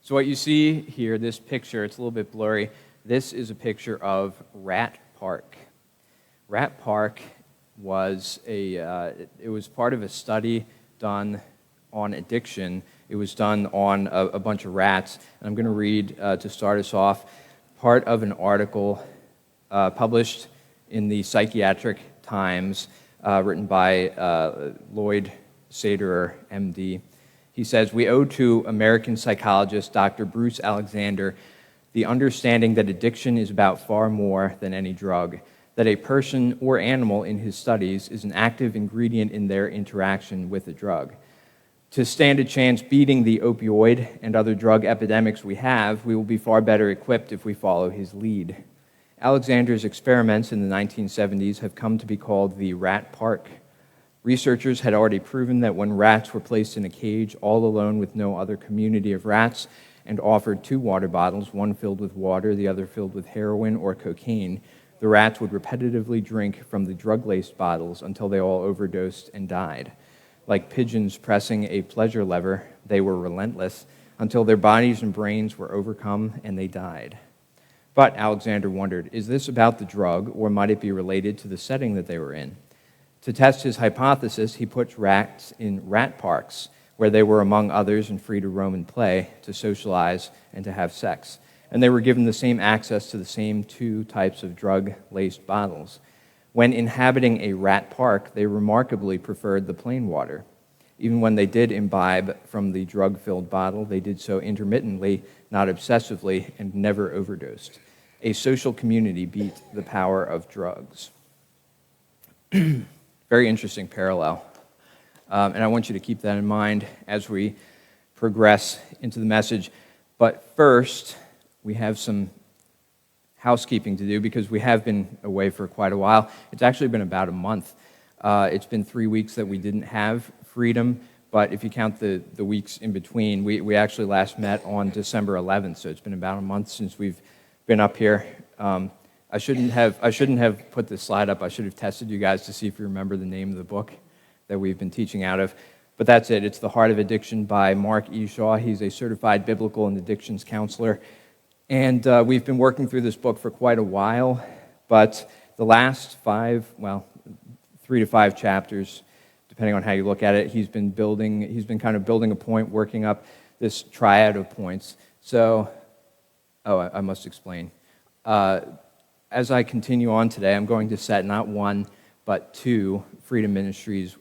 So what you see here, this picture, it's a little bit blurry. This is a picture of Rat Park. Rat Park was it was part of a study done on addiction. It was done on a bunch of rats. And I'm going to read, to start us off, part of an article published in the Psychiatric Times, written by Lloyd Saderer, MD. He says, "We owe to American psychologist Dr. Bruce Alexander the understanding that addiction is about far more than any drug, that a person or animal in his studies is an active ingredient in their interaction with a drug. To stand a chance beating the opioid and other drug epidemics we have, we will be far better equipped if we follow his lead. Alexander's experiments in the 1970s have come to be called the Rat Park. Researchers had already proven that when rats were placed in a cage all alone with no other community of rats and offered 2 water bottles, one filled with water, the other filled with heroin or cocaine, the rats would repetitively drink from the drug-laced bottles until they all overdosed and died. Like pigeons pressing a pleasure lever, they were relentless until their bodies and brains were overcome and they died. But, Alexander wondered, is this about the drug, or might it be related to the setting that they were in? To test his hypothesis, he put rats in rat parks, where they were, among others, and free to roam and play, to socialize, and to have sex. And they were given the same access to the same 2 types of drug-laced bottles. When inhabiting a rat park, they remarkably preferred the plain water. Even when they did imbibe from the drug-filled bottle, they did so intermittently, not obsessively, and never overdosed. A social community beat the power of drugs." Very interesting parallel. And I want you to keep that in mind as we progress into the message. But first, we have some housekeeping to do because we have been away for quite a while. It's actually been about a month. It's been 3 weeks that we didn't have Freedom, but if you count the weeks in between, we actually last met on December 11th, so it's been about a month since we've been up here. I shouldn't have put this slide up. I should have tested you guys to see if you remember the name of the book that we've been teaching out of. But that's it. It's The Heart of Addiction by Mark E. Shaw. He's a certified biblical and addictions counselor. And we've been working through this book for quite a while, but the last 3 to 5 chapters, depending on how you look at it, he's been kind of building a point, working up this triad of points. So, I must explain. As I continue on today, I'm going to set not 1, but 2 Freedom Ministries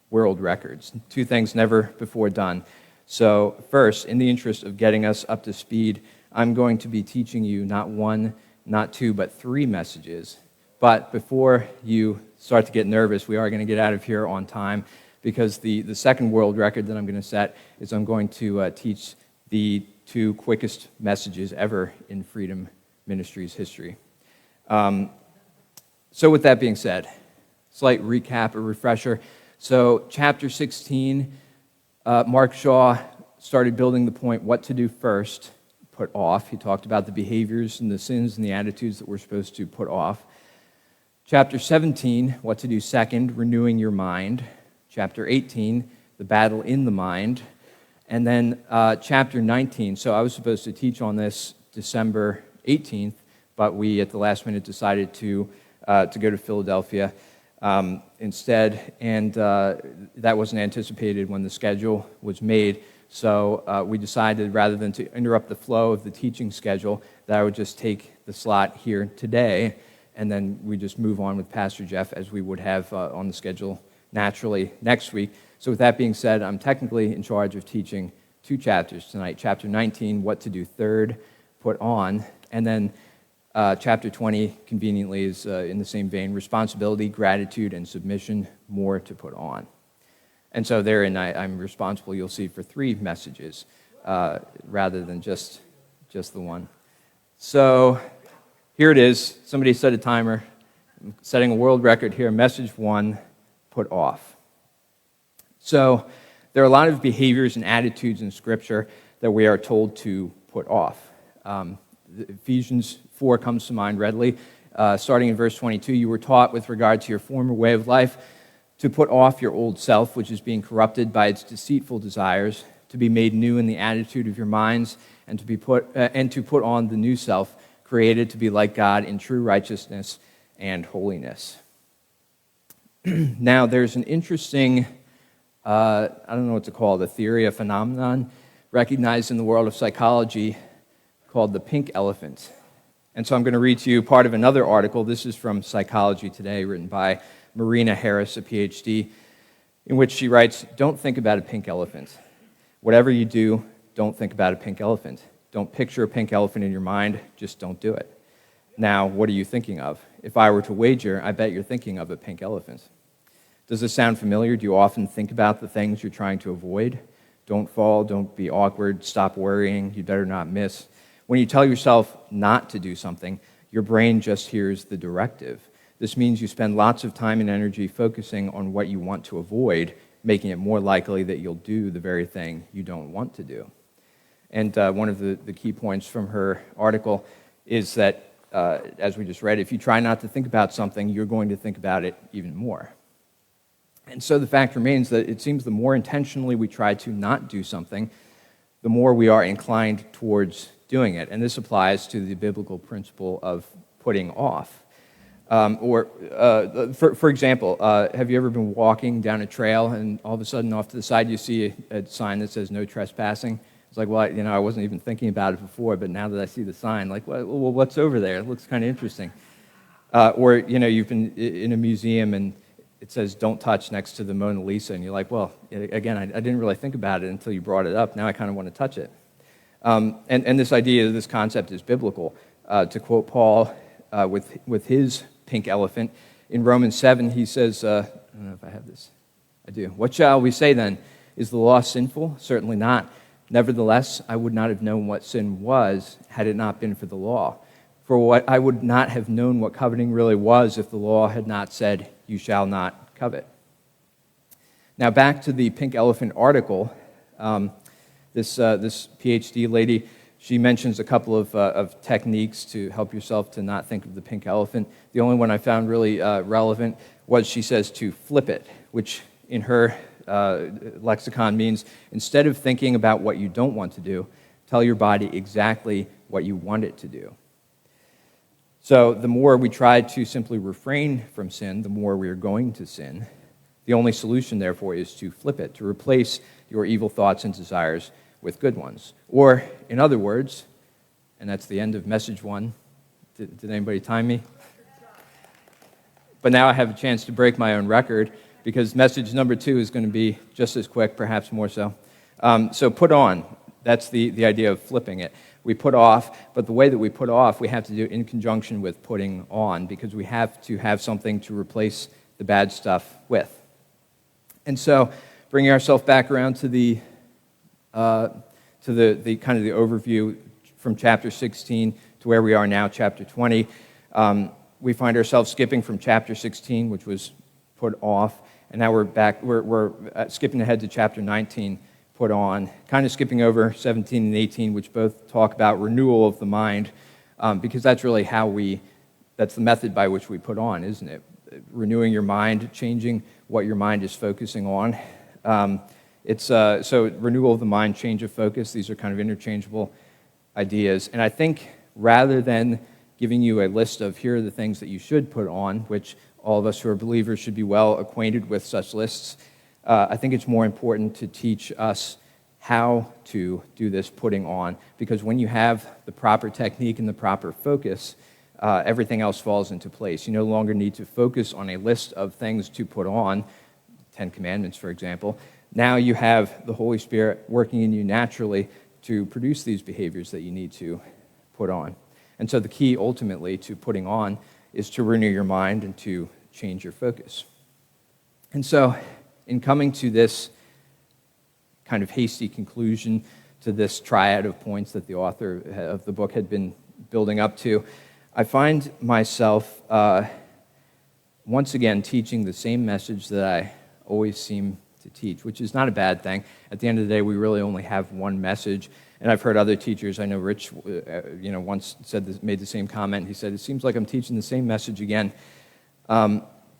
world records, 2 things never before done. So first, in the interest of getting us up to speed, I'm going to be teaching you not 1, not 2, but 3 messages. But before you start to get nervous, we are going to get out of here on time because the second world record that I'm going to set is I'm going to teach the 2 quickest messages ever in Freedom Ministries history. So with that being said, slight recap, a refresher. So chapter 16, Mark Shaw started building the point what to do first, put off. He talked about the behaviors and the sins and the attitudes that we're supposed to put off. Chapter 17, what to do second, renewing your mind. Chapter 18, the battle in the mind. And then chapter 19, so I was supposed to teach on this December 18th, but we at the last minute decided to go to Philadelphia instead, and that wasn't anticipated when the schedule was made. So we decided, rather than to interrupt the flow of the teaching schedule, that I would just take the slot here today, and then we just move on with Pastor Jeff as we would have on the schedule naturally next week. So with that being said, I'm technically in charge of teaching 2 chapters tonight. Chapter 19, what to do third, put on, and then chapter 20, conveniently, is in the same vein, responsibility, gratitude, and submission, more to put on. And so therein, I'm responsible, you'll see, for 3 messages rather than just the one. So here it is. Somebody set a timer. I'm setting a world record here. Message 1, put off. So there are a lot of behaviors and attitudes in Scripture that we are told to put off. Ephesians 4 comes to mind readily. Starting in verse 22, you were taught with regard to your former way of life to put off your old self, which is being corrupted by its deceitful desires, to to be made new in the attitude of your minds, and to put on the new self, created to be like God in true righteousness and holiness. Now, there's an interesting, I don't know what to call it, a theory, a phenomenon recognized in the world of psychology called the pink elephant. And so I'm going to read to you part of another article. This is from Psychology Today, written by Marina Harris, a PhD, in which she writes, "Don't think about a pink elephant. Whatever you do, don't think about a pink elephant. Don't picture a pink elephant in your mind, just don't do it." Now, what are you thinking of? If I were to wager, I bet you're thinking of a pink elephant. Does this sound familiar? Do you often think about the things you're trying to avoid? Don't fall, don't be awkward, stop worrying, you better not miss. When you tell yourself not to do something, your brain just hears the directive. This means you spend lots of time and energy focusing on what you want to avoid, making it more likely that you'll do the very thing you don't want to do. And one of the key points from her article is that, as we just read, if you try not to think about something, you're going to think about it even more. And so the fact remains that it seems the more intentionally we try to not do something, the more we are inclined towards doing it. And this applies to the biblical principle of putting off. For example, have you ever been walking down a trail and all of a sudden off to the side you see a sign that says no trespassing? It's like, well, I wasn't even thinking about it before, but now that I see the sign, like, well, what's over there? It looks kind of interesting. Or, you've been in a museum and it says don't touch next to the Mona Lisa, and you're like, well, again, I didn't really think about it until you brought it up. Now I kind of want to touch it. And this idea, this concept is biblical. To quote Paul with his pink elephant, in Romans 7, he says, I don't know if I have this. I do. "What shall we say then? Is the law sinful? Certainly not. Nevertheless, I would not have known what sin was had it not been for the law. For I would not have known what coveting really was if the law had not said, 'You shall not covet.'" Now back to the pink elephant article. This PhD lady, she mentions a couple of techniques to help yourself to not think of the pink elephant. The only one I found really relevant was, she says, to flip it, which in her lexicon means instead of thinking about what you don't want to do, tell your body exactly what you want it to do. So the more we try to simply refrain from sin, the more we are going to sin. The only solution, therefore, is to flip it, to replace your evil thoughts and desires with good ones. Or, in other words, and that's the end of message 1. Did anybody time me? But now I have a chance to break my own record, because message number 2 is going to be just as quick, perhaps more so. So put on. That's the idea of flipping it. We put off, but the way that we put off, we have to do in conjunction with putting on, because we have to have something to replace the bad stuff with. And so, bringing ourselves back around to the kind of the overview from chapter 16 to where we are now, chapter 20, we find ourselves skipping from chapter 16, which was put off, and now we're skipping ahead to chapter 19, put on, kind of skipping over 17 and 18, which both talk about renewal of the mind, because that's really that's the method by which we put on, isn't it? Renewing your mind, changing what your mind is focusing on. So renewal of the mind, change of focus, these are kind of interchangeable ideas. And I think rather than giving you a list of here are the things that you should put on, which all of us who are believers should be well acquainted with such lists, I think it's more important to teach us how to do this putting on, because when you have the proper technique and the proper focus, everything else falls into place. You no longer need to focus on a list of things to put on, 10 Commandments, for example. Now you have the Holy Spirit working in you naturally to produce these behaviors that you need to put on. And so the key, ultimately, to putting on is to renew your mind and to change your focus. And so, in coming to this kind of hasty conclusion to this triad of points that the author of the book had been building up to, I find myself once again teaching the same message that I always seem to teach, which is not a bad thing. At the end of the day, we really only have one message, and I've heard other teachers. I know Rich, once made the same comment. He said, "It seems like I'm teaching the same message again."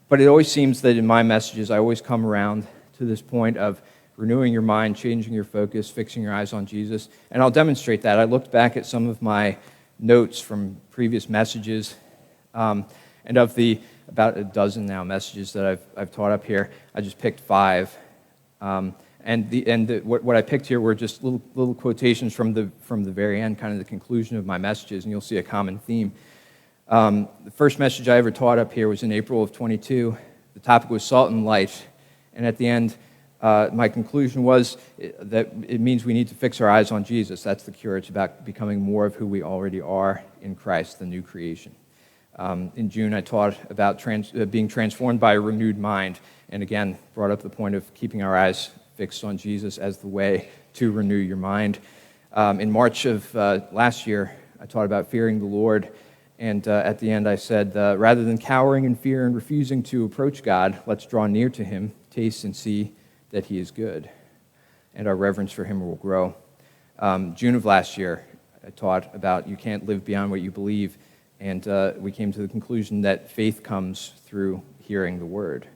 But it always seems that in my messages, I always come around to this point of renewing your mind, changing your focus, fixing your eyes on Jesus. And I'll demonstrate that. I looked back at some of my notes from previous messages, and of the about a dozen now messages that I've taught up here, I just picked 5. What I picked here were just little quotations from the very end, kind of the conclusion of my messages, and you'll see a common theme. The first message I ever taught up here was in April of 22. The topic was salt and light, and at the end, my conclusion was that it means we need to fix our eyes on Jesus. That's the cure. It's about becoming more of who we already are in Christ, the new creation. In June, I taught about being transformed by a renewed mind, and again, brought up the point of keeping our eyes fixed on Jesus as the way to renew your mind. In March of last year, I taught about fearing the Lord, and at the end I said, rather than cowering in fear and refusing to approach God, let's draw near to Him, taste and see that He is good, and our reverence for Him will grow. June of last year, I taught about you can't live beyond what you believe, and we came to the conclusion that faith comes through hearing the Word,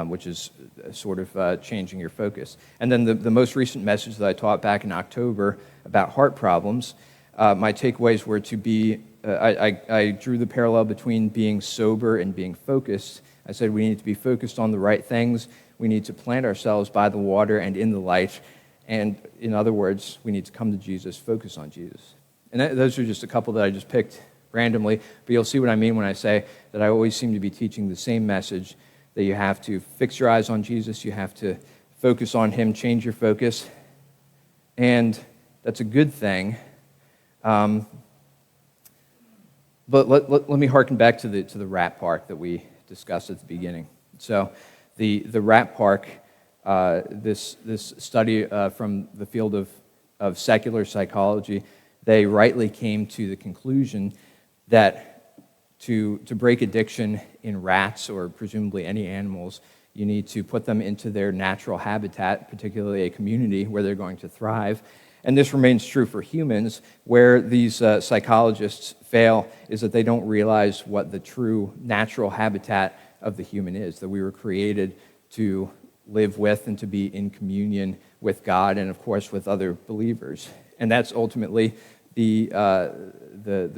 which is sort of changing your focus. And then the most recent message that I taught back in October about heart problems, my takeaways were to be, I drew the parallel between being sober and being focused. I said we need to be focused on the right things. We need to plant ourselves by the water and in the light. And in other words, we need to come to Jesus, focus on Jesus. And those are just a couple that I just picked randomly, but you'll see what I mean when I say that I always seem to be teaching the same message, that you have to fix your eyes on Jesus, you have to focus on Him, change your focus, and that's a good thing. But let me harken back to the rat park that we discussed at the beginning. So the rat park, this study from the field of secular psychology, they rightly came to the conclusion that to break addiction in rats, or presumably any animals, you need to put them into their natural habitat, particularly a community where they're going to thrive. And this remains true for humans. Where these psychologists fail is that they don't realize what the true natural habitat of the human is, that we were created to live with and to be in communion with God and, of course, with other believers. And that's ultimately the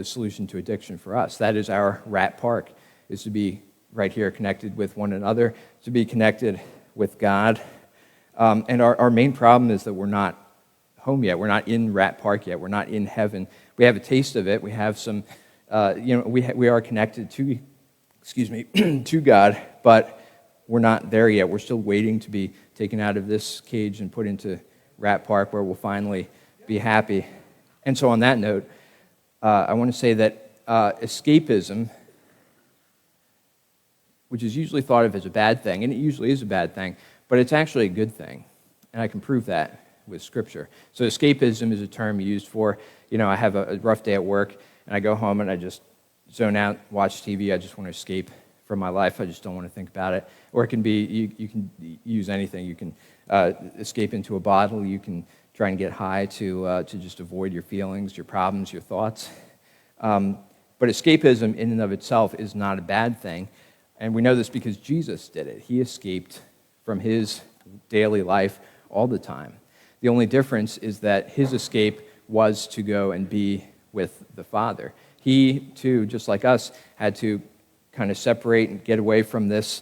solution to addiction for us. That is our rat park, is to be right here connected with one another, to be connected with God. And our main problem is that we're not home yet. We're not in rat park yet. We're not in heaven. We have a taste of it. We have some, we are connected to, to God, but we're not there yet. We're still waiting to be taken out of this cage and put into rat park, where we'll finally be happy. And so on that note, I want to say that escapism, which is usually thought of as a bad thing, and it usually is a bad thing, but it's actually a good thing, and I can prove that with Scripture. So escapism is a term used for, I have a rough day at work, and I go home and I just zone out, watch TV, I just want to escape from my life, I just don't want to think about it. Or it can be, you can use anything, you can escape into a bottle, you can try and get high to just avoid your feelings, your problems, your thoughts. But escapism in and of itself is not a bad thing, and we know this because Jesus did it. He escaped from His daily life all the time. The only difference is that His escape was to go and be with the Father. He, too, just like us, had to kind of separate and get away from this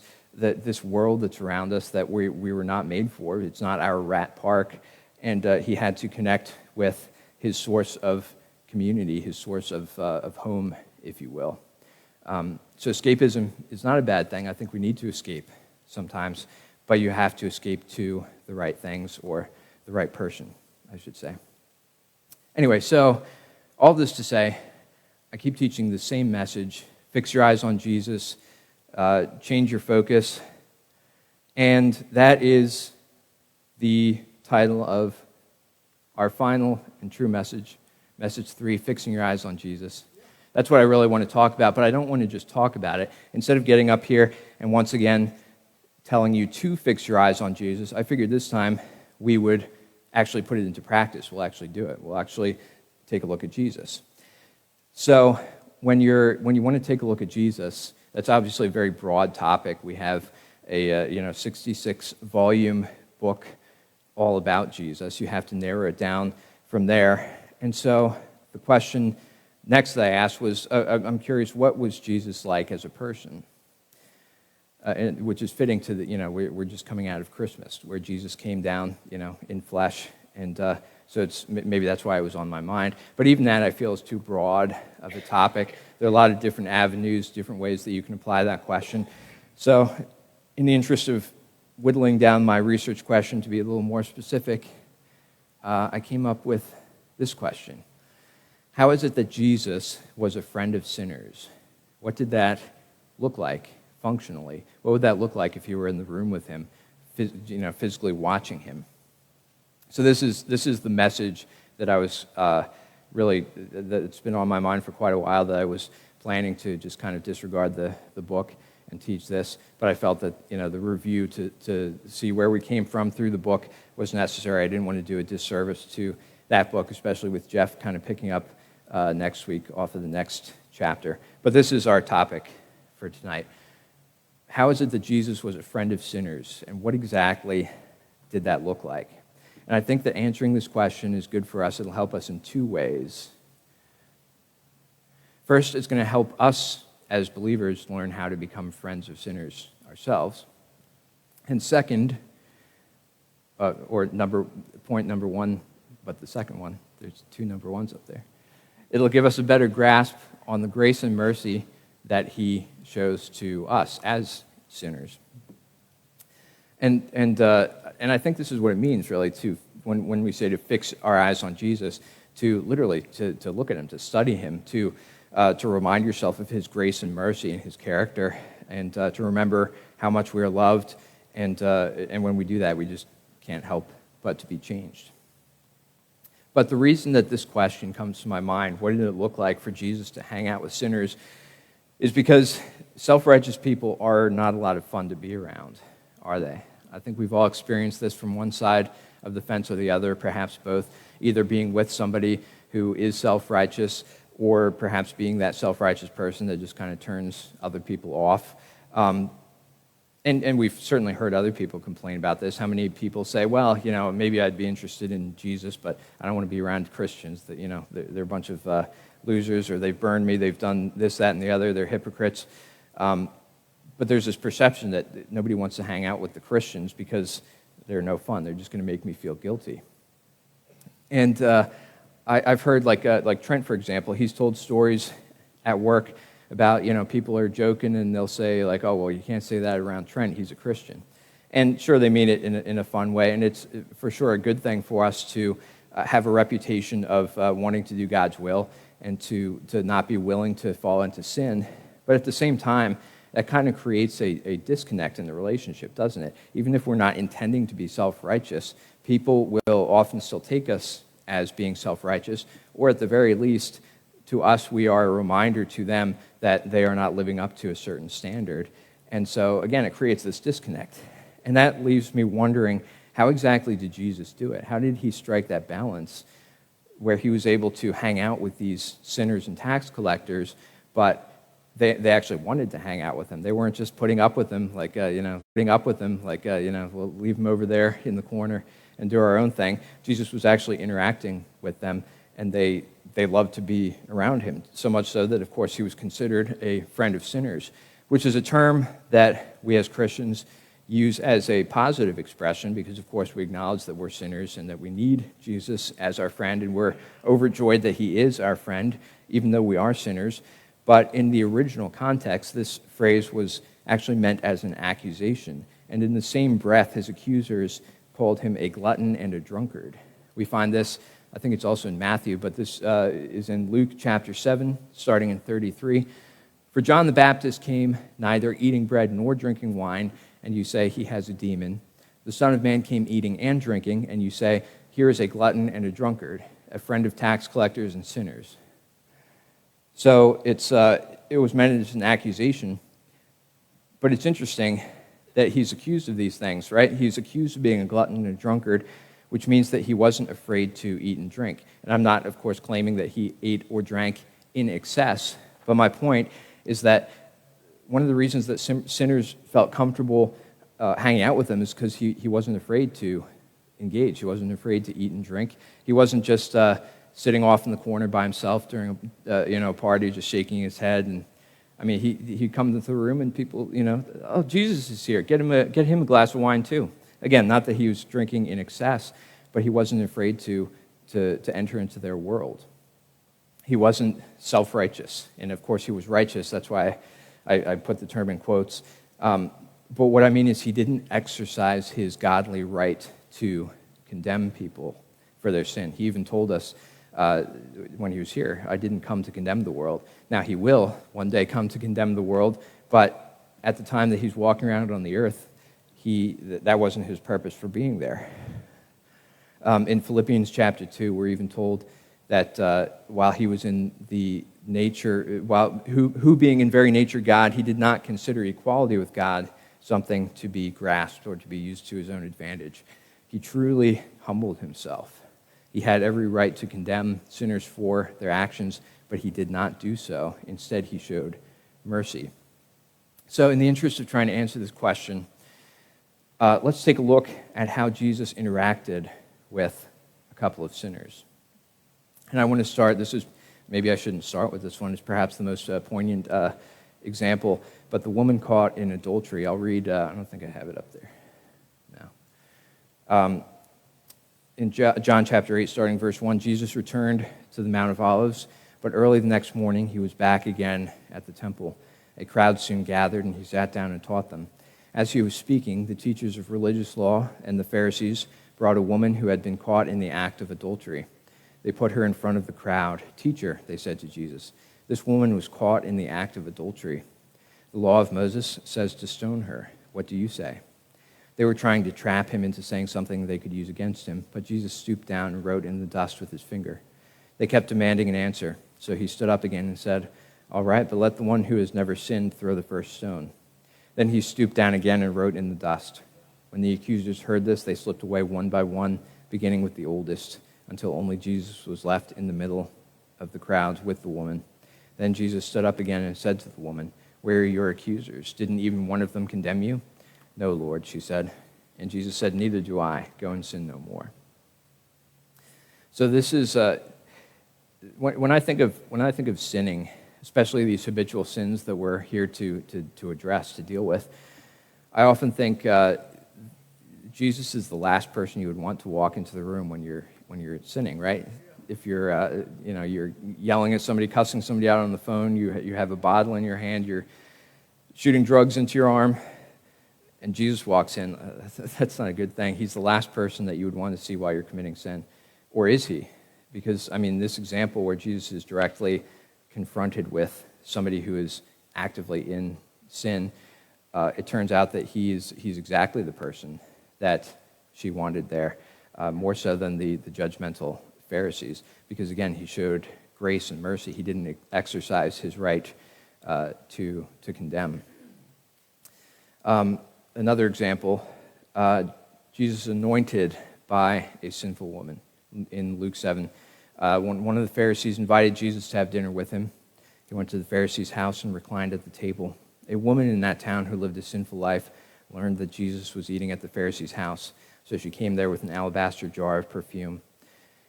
world that's around us that we were not made for. It's not our rat park. And He had to connect with His source of community, His source of home, if you will. So escapism is not a bad thing. I think we need to escape sometimes, but you have to escape to the right things, or the right person, I should say. Anyway, so all this to say, I keep teaching the same message: fix your eyes on Jesus, change your focus, and that is the title of our final and true message, message 3, fixing your eyes on Jesus. That's what I really want to talk about, but I don't want to just talk about it. Instead of getting up here and once again telling you to fix your eyes on Jesus, I figured this time we would actually put it into practice. We'll actually do it. We'll actually take a look at Jesus. So when you want to take a look at Jesus, that's obviously a very broad topic. We have a 66-volume book all about Jesus. You have to narrow it down from there. And so the question next that I asked was, I'm curious, what was Jesus like as a person? Which is fitting to we're just coming out of Christmas, where Jesus came down, in flesh, and so maybe that's why it was on my mind. But even that, I feel, is too broad of a topic. There are a lot of different avenues, different ways that you can apply that question. So, in the interest of whittling down my research question to be a little more specific, I came up with this question: how is it that Jesus was a friend of sinners? What did that look like functionally? What would that look like if you were in the room with him, physically watching him? So this is the message that I was that's been on my mind for quite a while, that I was planning to just kind of disregard the book and teach this, but I felt that the review to see where we came from through the book was necessary. I didn't want to do a disservice to that book, especially with Jeff kind of picking up next week off of the next chapter. But this is our topic for tonight. How is it that Jesus was a friend of sinners, and what exactly did that look like? And I think that answering this question is good for us. It'll help us in two ways. First, it's going to help us as believers learn how to become friends of sinners ourselves. And second, point number one, but the second one, there's two number ones up there. It'll give us a better grasp on the grace and mercy that he shows to us as sinners. And I think this is what it means, really, when we say to fix our eyes on Jesus, to literally to look at him, to study him, to remind yourself of his grace and mercy and his character, and to remember how much we are loved. And when we do that, we just can't help but to be changed. But the reason that this question comes to my mind, what did it look like for Jesus to hang out with sinners, is because self-righteous people are not a lot of fun to be around, are they? I think we've all experienced this from one side of the fence or the other, perhaps both, either being with somebody who is self-righteous or perhaps being that self-righteous person that just kind of turns other people off. And we've certainly heard other people complain about this. How many people say, well, maybe I'd be interested in Jesus, but I don't want to be around Christians. That they're a bunch of losers, or they've burned me, they've done this, that, and the other, they're hypocrites. But there's this perception that nobody wants to hang out with the Christians because they're no fun. They're just going to make me feel guilty. And I've heard, like Trent, for example, he's told stories at work about, people are joking and they'll say, like, oh, well, you can't say that around Trent. He's a Christian. And sure, they mean it in a fun way, and it's for sure a good thing for us to have a reputation of wanting to do God's will and to not be willing to fall into sin. But at the same time, that kind of creates a disconnect in the relationship, doesn't it? Even if we're not intending to be self-righteous, people will often still take us as being self-righteous, or at the very least, to us, we are a reminder to them that they are not living up to a certain standard. And so, again, it creates this disconnect. And that leaves me wondering, how exactly did Jesus do it? How did he strike that balance where he was able to hang out with these sinners and tax collectors, but they actually wanted to hang out with him? They weren't just putting up with him, we'll leave him over there in the corner and do our own thing. Jesus was actually interacting with them, and they loved to be around him, so much so that, of course, he was considered a friend of sinners, which is a term that we as Christians use as a positive expression because, of course, we acknowledge that we're sinners and that we need Jesus as our friend, and we're overjoyed that he is our friend, even though we are sinners. But in the original context, this phrase was actually meant as an accusation, and in the same breath, his accusers called him a glutton and a drunkard. We find this, I think it's also in Matthew, but this is in Luke chapter 7, starting in 33. For John the Baptist came neither eating bread nor drinking wine, and you say he has a demon. The Son of Man came eating and drinking, and you say, here is a glutton and a drunkard, a friend of tax collectors and sinners. So it was meant as an accusation, but it's interesting that he's accused of these things, right? He's accused of being a glutton and a drunkard, which means that he wasn't afraid to eat and drink. And I'm not, of course, claiming that he ate or drank in excess, but my point is that one of the reasons that sinners felt comfortable hanging out with him is because he wasn't afraid to engage. He wasn't afraid to eat and drink. He wasn't just sitting off in the corner by himself during a party, just shaking his head. And I mean, he'd come into the room and people, oh, Jesus is here. Get him a glass of wine too. Again, not that he was drinking in excess, but he wasn't afraid to enter into their world. He wasn't self-righteous. And of course, he was righteous. That's why I put the term in quotes. But what I mean is he didn't exercise his godly right to condemn people for their sin. He even told us when he was here, I didn't come to condemn the world. Now, he will one day come to condemn the world, but at the time that he's walking around on the earth, that wasn't his purpose for being there. In Philippians chapter 2, we're even told that while he was in the nature, who being in very nature God, he did not consider equality with God something to be grasped or to be used to his own advantage. He truly humbled himself. He had every right to condemn sinners for their actions, but he did not do so. Instead, he showed mercy. So in the interest of trying to answer this question, let's take a look at how Jesus interacted with a couple of sinners. And I want to start, maybe I shouldn't start with this one, it's perhaps the most poignant example, but the woman caught in adultery. I'll read, I don't think I have it up there. No. In John chapter 8, starting verse 1, Jesus returned to the Mount of Olives, but early the next morning he was back again at the temple. A crowd soon gathered, and he sat down and taught them. As he was speaking, the teachers of religious law and the Pharisees brought a woman who had been caught in the act of adultery. They put her in front of the crowd. "Teacher," they said to Jesus, "this woman was caught in the act of adultery. The law of Moses says to stone her. What do you say?" They were trying to trap him into saying something they could use against him, but Jesus stooped down and wrote in the dust with his finger. They kept demanding an answer, so he stood up again and said, "All right, but let the one who has never sinned throw the first stone." Then he stooped down again and wrote in the dust. When the accusers heard this, they slipped away one by one, beginning with the oldest, until only Jesus was left in the middle of the crowd with the woman. Then Jesus stood up again and said to the woman, "Where are your accusers? Didn't even one of them condemn you?" "No, Lord," she said. And Jesus said, "Neither do I. Go and sin no more." So this is when I think of sinning, especially these habitual sins that we're here to address, to deal with, I often think Jesus is the last person you would want to walk into the room when you're sinning, right? If you're you're yelling at somebody, cussing somebody out on the phone, you have a bottle in your hand, you're shooting drugs into your arm, and Jesus walks in, that's not a good thing. He's the last person that you would want to see while you're committing sin. Or is he? Because, this example where Jesus is directly confronted with somebody who is actively in sin, it turns out that he's exactly the person that she wanted there, more so than the judgmental Pharisees. Because, again, he showed grace and mercy. He didn't exercise his right to condemn. Another example, Jesus anointed by a sinful woman. In Luke 7, one of the Pharisees invited Jesus to have dinner with him. He went to the Pharisee's house and reclined at the table. A woman in that town who lived a sinful life learned that Jesus was eating at the Pharisee's house, so she came there with an alabaster jar of perfume.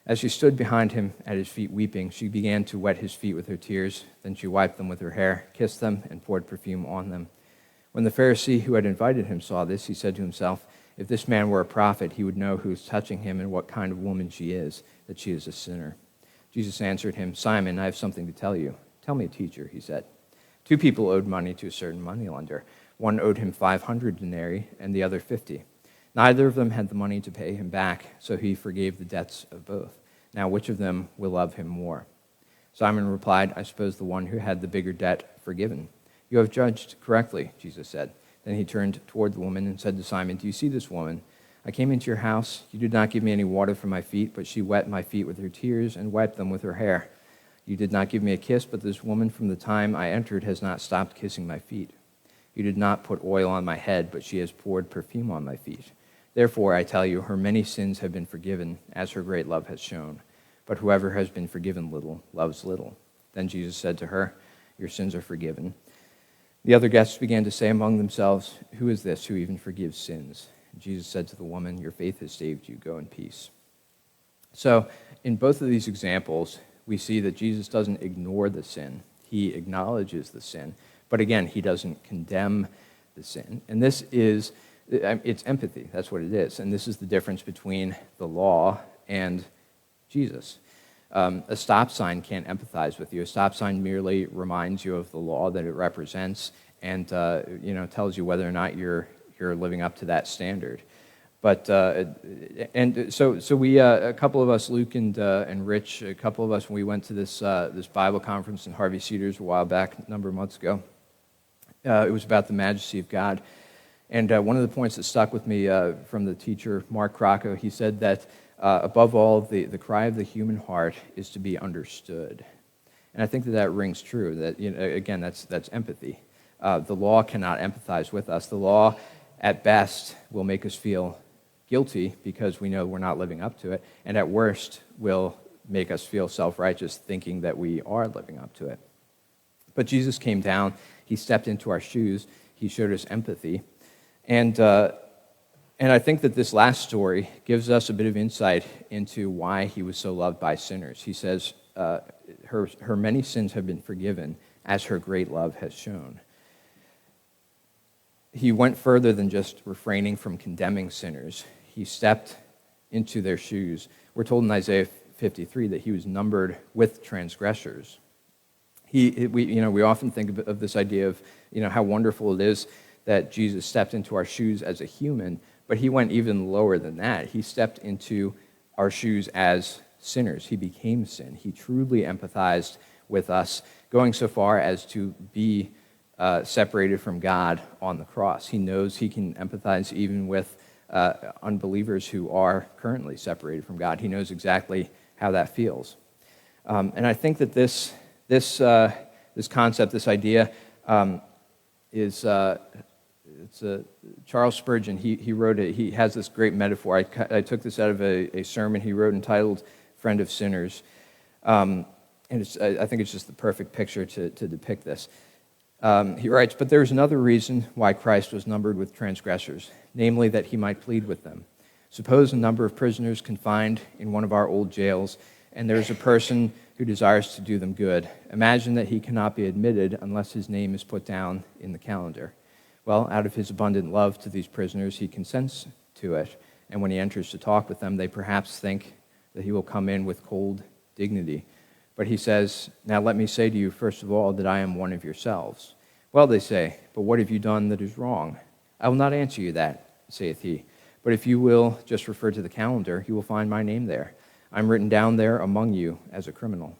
As she stood behind him at his feet weeping, she began to wet his feet with her tears. Then she wiped them with her hair, kissed them, and poured perfume on them. When the Pharisee who had invited him saw this, he said to himself, "If this man were a prophet, he would know who is touching him and what kind of woman she is, that she is a sinner." Jesus answered him, "Simon, I have something to tell you." "Tell me, teacher," he said. 2 people owed money to a certain moneylender. One owed him 500 denarii and the other 50. Neither of them had the money to pay him back, so he forgave the debts of both. Now which of them will love him more? Simon replied, "I suppose the one who had the bigger debt forgiven." "You have judged correctly," Jesus said. Then he turned toward the woman and said to Simon, "Do you see this woman? I came into your house. You did not give me any water for my feet, but she wet my feet with her tears and wiped them with her hair. You did not give me a kiss, but this woman from the time I entered has not stopped kissing my feet. You did not put oil on my head, but she has poured perfume on my feet. Therefore, I tell you, her many sins have been forgiven, as her great love has shown. But whoever has been forgiven little loves little." Then Jesus said to her, "Your sins are forgiven." The other guests began to say among themselves, "Who is this who even forgives sins?" Jesus said to the woman, "Your faith has saved you. Go in peace." So in both of these examples, we see that Jesus doesn't ignore the sin. He acknowledges the sin. But again, he doesn't condemn the sin. And this is, it's empathy. That's what it is. And this is the difference between the law and Jesus. A stop sign can't empathize with you. A stop sign merely reminds you of the law that it represents and tells you whether or not you're living up to that standard. But so we a couple of us, Luke and Rich, a couple of us, when we went to this Bible conference in Harvey Cedars a while back, a number of months ago. It was about the majesty of God, and one of the points that stuck with me from the teacher Mark Crocco, he said that above all, the cry of the human heart is to be understood, and I think that rings true. That again, that's empathy. The law cannot empathize with us. The law, at best, will make us feel guilty because we know we're not living up to it, and at worst will make us feel self-righteous thinking that we are living up to it. But Jesus came down, he stepped into our shoes, he showed us empathy, and I think that this last story gives us a bit of insight into why he was so loved by sinners. He says, her many sins have been forgiven, as her great love has shown. He went further than just refraining from condemning sinners. He stepped into their shoes. We're told in Isaiah 53 that he was numbered with transgressors. We often think of this idea of how wonderful it is that Jesus stepped into our shoes as a human, but he went even lower than that. He stepped into our shoes as sinners. He became sin. He truly empathized with us, going so far as to be separated from God on the cross. He knows he can empathize even with unbelievers who are currently separated from God. He knows exactly how that feels. And I think that this concept, this idea, is Charles Spurgeon. He wrote it. He has this great metaphor. I took this out of a sermon he wrote entitled "Friend of Sinners," and I think it's just the perfect picture to depict this. He writes, "But there is another reason why Christ was numbered with transgressors, namely that he might plead with them. Suppose a number of prisoners confined in one of our old jails, and there is a person who desires to do them good. Imagine that he cannot be admitted unless his name is put down in the calendar. Well, out of his abundant love to these prisoners, he consents to it, and when he enters to talk with them, they perhaps think that he will come in with cold dignity. But he says, 'Now let me say to you, first of all, that I am one of yourselves.' 'Well,' they say, 'but what have you done that is wrong?' 'I will not answer you that,' saith he. 'But if you will just refer to the calendar, you will find my name there. I am written down there among you as a criminal.'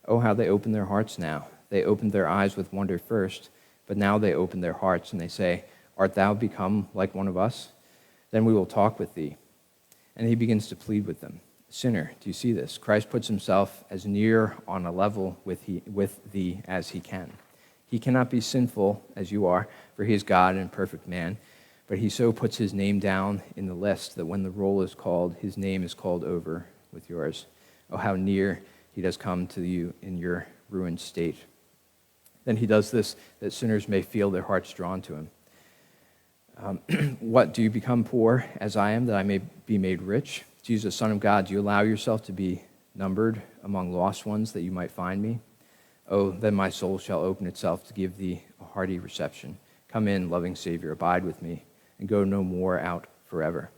Oh, how they open their hearts now. They opened their eyes with wonder first, but now they open their hearts, and they say, 'Art thou become like one of us? Then we will talk with thee.' And he begins to plead with them. 'Sinner, do you see this? Christ puts himself as near on a level with thee as he can. He cannot be sinful as you are, for he is God and perfect man, but he so puts his name down in the list that when the roll is called, his name is called over with yours. Oh, how near he does come to you in your ruined state. Then he does this that sinners may feel their hearts drawn to him. What, do you become poor as I am, that I may be made rich? Jesus, Son of God, do you allow yourself to be numbered among lost ones that you might find me? Oh, then my soul shall open itself to give thee a hearty reception. Come in, loving Savior, abide with me, and go no more out forever.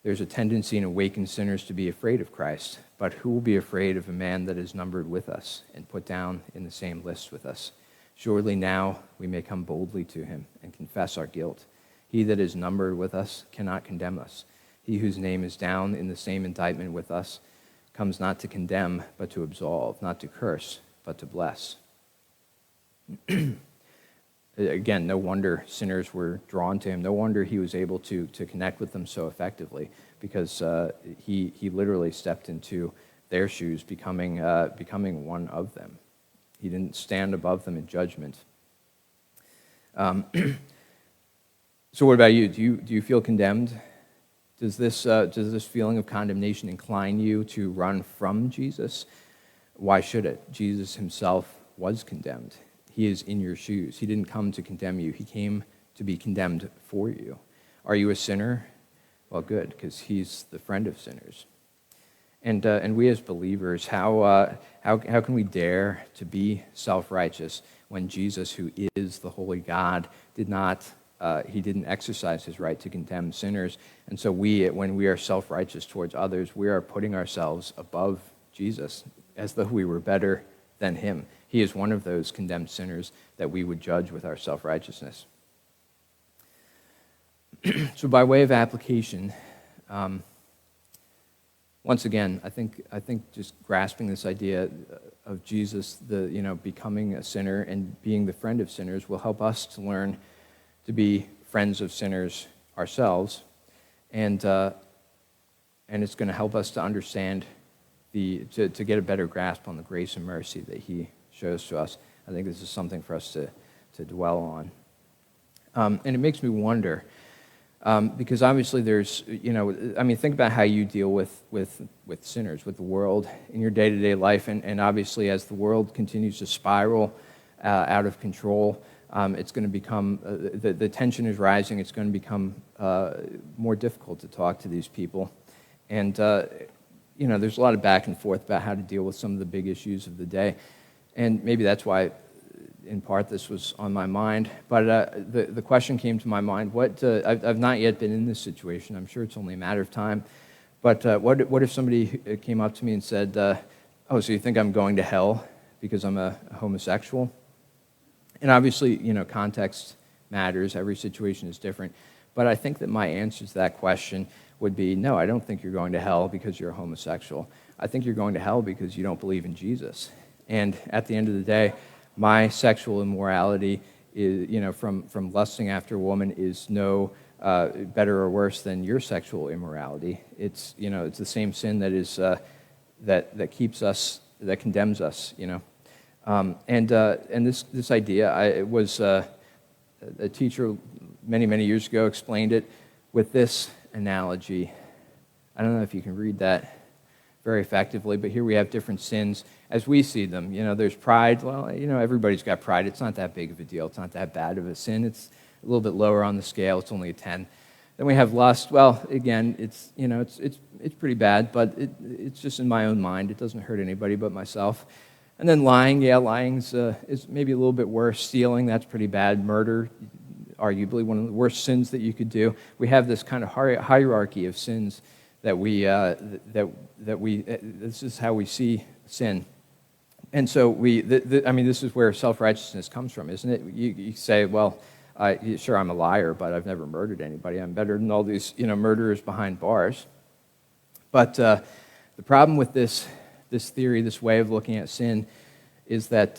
There's a tendency in awakened sinners to be afraid of Christ, but who will be afraid of a man that is numbered with us and put down in the same list with us? Surely now we may come boldly to him and confess our guilt. He that is numbered with us cannot condemn us. He whose name is down in the same indictment with us comes not to condemn, but to absolve, not to curse, but to bless." Again, no wonder sinners were drawn to him. No wonder he was able to connect with them so effectively, because he literally stepped into their shoes, becoming one of them. He didn't stand above them in judgment. So what about you? Do you feel condemned? Does this feeling of condemnation incline you to run from Jesus? Why should it? Jesus himself was condemned. He is in your shoes. He didn't come to condemn you. He came to be condemned for you. Are you a sinner? Well, good, because he's the friend of sinners. And we as believers, how can we dare to be self-righteous when Jesus, who is the holy God, didn't exercise his right to condemn sinners? And so when we are self-righteous towards others, we are putting ourselves above Jesus as though we were better than him. He is one of those condemned sinners that we would judge with our self-righteousness. So by way of application, once again, I think just grasping this idea of Jesus, becoming a sinner and being the friend of sinners will help us to learn to be friends of sinners ourselves, and it's going to help us to understand to get a better grasp on the grace and mercy that he shows to us. I think this is something for us to dwell on, and it makes me wonder. Because obviously there's, think about how you deal with sinners, with the world in your day-to-day life, and obviously as the world continues to spiral out of control, it's going to become, the tension is rising, it's going to become more difficult to talk to these people. And, there's a lot of back and forth about how to deal with some of the big issues of the day. And maybe that's why in part this was on my mind, but the question came to my mind, I've not yet been in this situation, I'm sure it's only a matter of time, but what if somebody came up to me and said, oh, so you think I'm going to hell because I'm a homosexual? And obviously, context matters, every situation is different, but I think that my answer to that question would be, no, I don't think you're going to hell because you're a homosexual. I think you're going to hell because you don't believe in Jesus. And at the end of the day, my sexual immorality is, from lusting after a woman is no better or worse than your sexual immorality. It's, it's the same sin that is that keeps us, that condemns us, And this idea, it was a teacher many years ago explained it with this analogy. I don't know if you can read that very effectively, but here we have different sins as we see them. There's pride. Well, everybody's got pride. It's not that big of a deal. It's not that bad of a sin. It's a little bit lower on the scale. It's only a 10. Then we have lust. Well, again, it's pretty bad, but it's just in my own mind. It doesn't hurt anybody but myself. And then lying. Yeah, lying is maybe a little bit worse. Stealing, that's pretty bad. Murder, arguably one of the worst sins that you could do. We have this kind of hierarchy of sins that this is how we see sin. And so this is where self-righteousness comes from, isn't it? You say, well, sure, I'm a liar, but I've never murdered anybody. I'm better than all these, murderers behind bars. But the problem with this theory, this way of looking at sin, is that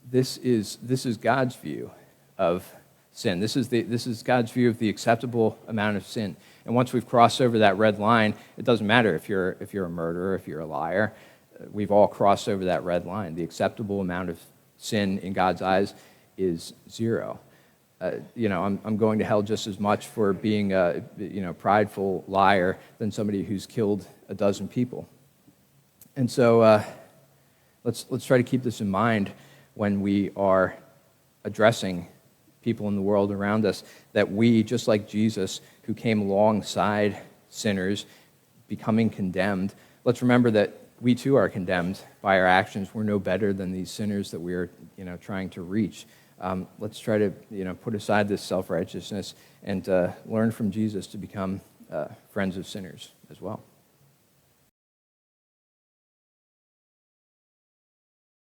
this is God's view of sin. This is God's view of the acceptable amount of sin. And once we've crossed over that red line, it doesn't matter if you're a murderer, if you're a liar. We've all crossed over that red line. The acceptable amount of sin in God's eyes is 0. I'm going to hell just as much for being a prideful liar than somebody who's killed a dozen people. And so let's try to keep this in mind when we are addressing people in the world around us, that we, just like Jesus, who came alongside sinners becoming condemned, let's remember that we too are condemned by our actions. We're no better than these sinners that we are trying to reach. Let's try to put aside this self-righteousness and learn from Jesus to become friends of sinners as well.